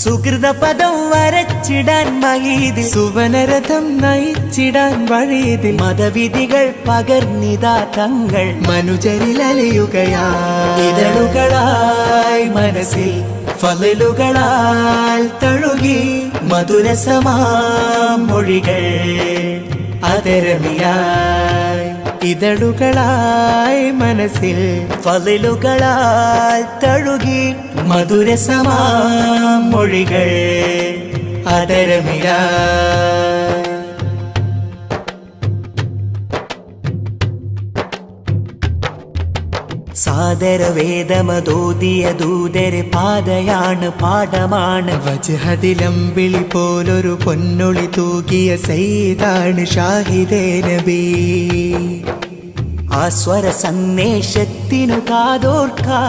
സുഹൃത പദം വരച്ചിടാൻ മഹീദിൽ, സുവനരഥം നയിച്ചിടാൻ വഴിതിൽ, മതവിധികൾ പകർന്നിതാ തങ്ങൾ മനുജരിൽ അലിയുകയായി. ഇതളുകളായി മനസ്സിൽ ഫളലുകളാൽ തഴുകി, മധുരസമാം മൊഴികൾ അതരമിലായി. ഇതളുകളായി മനസ്സിൽ ഫളലുകളാൽ തഴുകി, മധുരസമാം മൊഴികൾ അതരമിലായി. സാദരവേദമതോതിയ ദൂതര് പാതയാണ് പാഠമാണ്, വജ്ഹദിലമ്പിളി പോലൊരു പൊന്നൊളി തൂകിയ സയ്യിദാണ് ഷാഹിദേ നബി. ആ സ്വര സന്ദേശത്തിനു കാതോർക്കാം.